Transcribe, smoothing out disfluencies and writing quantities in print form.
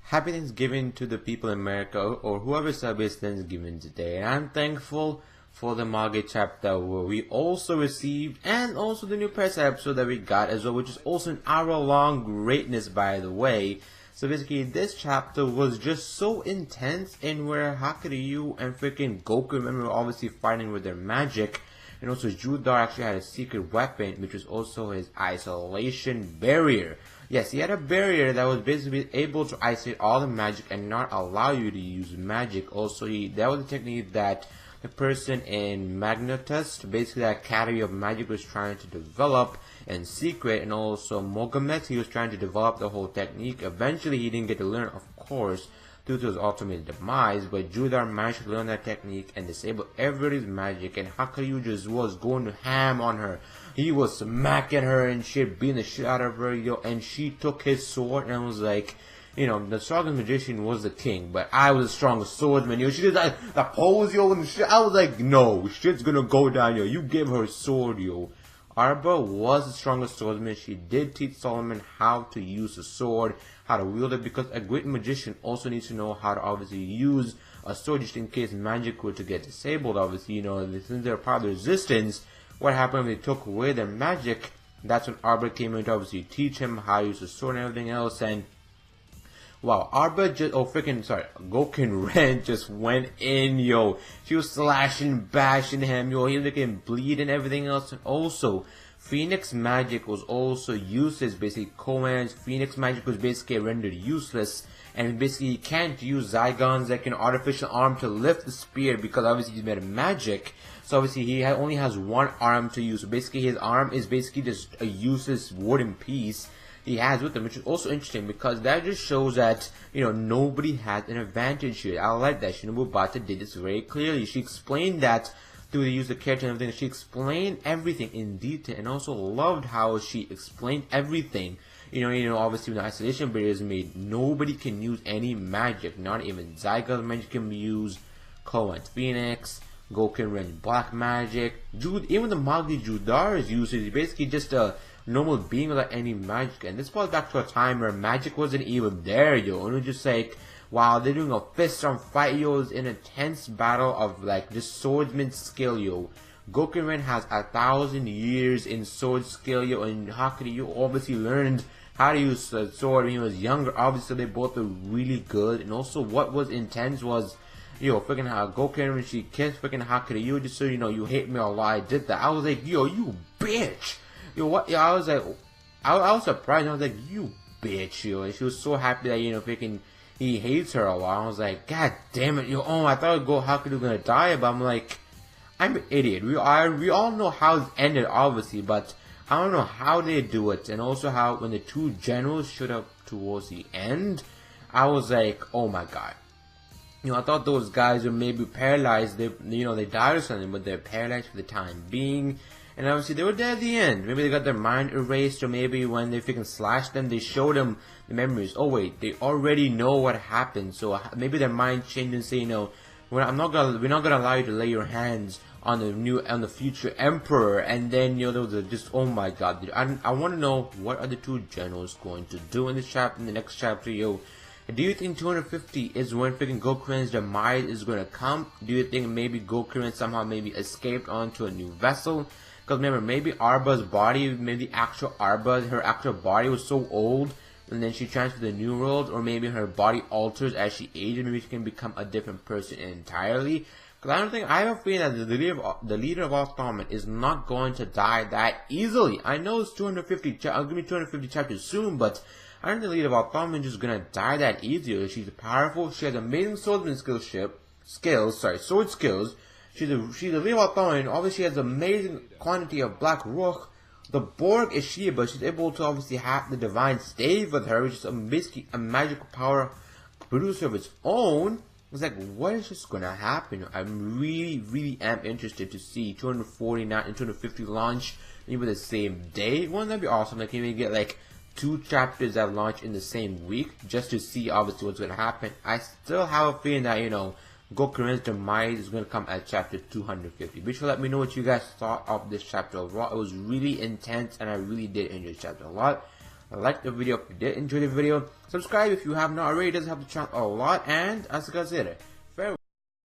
Happy Thanksgiving to the people in America or whoever celebrates Thanksgiving today. And I'm thankful for the Manga chapter where we also received, and also the new press episode that we got as well, which is also an hour-long greatness, by the way. So basically, this chapter was just so intense in where Hakuryu and freaking Goku, remember, obviously fighting with their magic. And also Judar actually had a secret weapon, which was also his isolation barrier. Yes, he had a barrier that was basically able to isolate all the magic and not allow you to use magic. Also, that was a technique that the person in Magnetus, basically the Academy of Magic, was trying to develop in secret. And also Mogamet, he was trying to develop the whole technique. Eventually, he didn't get to learn, of course, due to his ultimate demise, but Judar managed to learn that technique and disable everybody's magic, and Hakuryu just was going ham on her. He was smacking her and shit, beating the shit out of her, yo, and she took his sword and was like, you know, the strongest magician was the king, but I was the strongest swordsman, yo. She did like the pose, yo, and shit. I was like, no, shit's gonna go down, yo. You give her a sword, yo. Arba was the strongest swordsman. She did teach Solomon how to use the sword, how to wield it, because a great magician also needs to know how to obviously use a sword just in case magic were to get disabled. Obviously, you know, since they're part of the resistance, what happened when they took away their magic? That's when Arba came in to obviously teach him how to use the sword and everything else. And wow, Arba just, Goken Ren just went in, yo. She was slashing, bashing him, yo. He was getting bleed and everything else. And also, Phoenix magic was also useless, basically. Koan's Phoenix magic was basically rendered useless. And basically, he can't use Zygon's like an artificial arm to lift the spear because obviously he's made of magic. So obviously, he only has one arm to use. So basically, his arm is basically just a useless wooden piece he has with him, which is also interesting because that just shows that, you know, nobody has an advantage here. I like that Shinobu Bata did this very clearly. She explained that through the use of character and everything. She explained everything in detail, and also loved how she explained everything. You know, obviously when the isolation barrier is made, nobody can use any magic. Not even Zyga's magic can be used. Koan's Phoenix, Goken Ren's black magic, even the Magi Judar is used. It's basically just a normal being without any magic. And this was back to a time where magic wasn't even there, yo. And it was just like, wow, they're doing a fist on fight, yo. It was an intense battle of like just swordsman skill, yo. Goken Ren has 1,000 years in sword skill, yo, and Hakuryu obviously learned how to use the sword when he was younger. Obviously, they both are really good. And also, what was intense was, yo, freaking Goken Ren, she kissed freaking Hakuryu, just so you know, you hate me a lot. I did that. I was like, yo, you bitch. Yo, what? Yo, I was like, I was surprised. I was like, you bitch, yo. And she was so happy that, you know, freaking he hates her a lot. I was like, god damn it, yo. Oh, I thought Hakuryu gonna die, but I'm like, I'm an idiot. We all know how it ended, obviously, but I don't know how they do it. And also how when the two generals showed up towards the end, I was like, oh my god. You know, I thought those guys were maybe paralyzed. They, you know, they died or something, but they're paralyzed for the time being. And obviously they were dead at the end. Maybe they got their mind erased, or maybe when they freaking slashed them, they showed them the memories. Oh wait, they already know what happened. So maybe their mind changed and say, you know, we're not gonna allow you to lay your hands on the future emperor. And then, you know, there was just, oh my god, dude, I want to know what are the two generals going to do in this chapter, in the next chapter, yo. Do you think 250 is when freaking Gokuren's demise is going to come? Do you think maybe Gokuren somehow maybe escaped onto a new vessel? Because remember, maybe Arba's body, maybe actual Arba, her actual body was so old, and then she transferred to the new world, or maybe her body alters as she ages, maybe she can become a different person entirely. Because I have a feeling that the leader of all Thawmon is not going to die that easily. I know it's 250, going to be 250 chapters soon, but I don't think the leader of all Thawmon is just going to die that easily. She's powerful, she has amazing swordsman sword skills. She's a leader of Thawmon. Obviously, she has amazing quantity of Black Rook. The Borg is she, but she's able to obviously have the divine stave with her, which is basically a magical power producer of its own. It's like, what is just gonna happen? I'm really am interested to see 249 and 250 launch maybe the same day. Wouldn't that be awesome? Like, maybe get like 2 chapters that launch in the same week just to see obviously what's gonna happen. I still have a feeling that, you know, Gokuren's demise is going to come at chapter 250. Be sure to let me know what you guys thought of this chapter overall. It was really intense, and I really did enjoy this chapter a lot. like the video if you did enjoy the video, subscribe if you have not already, it does help the channel a lot, and as I said,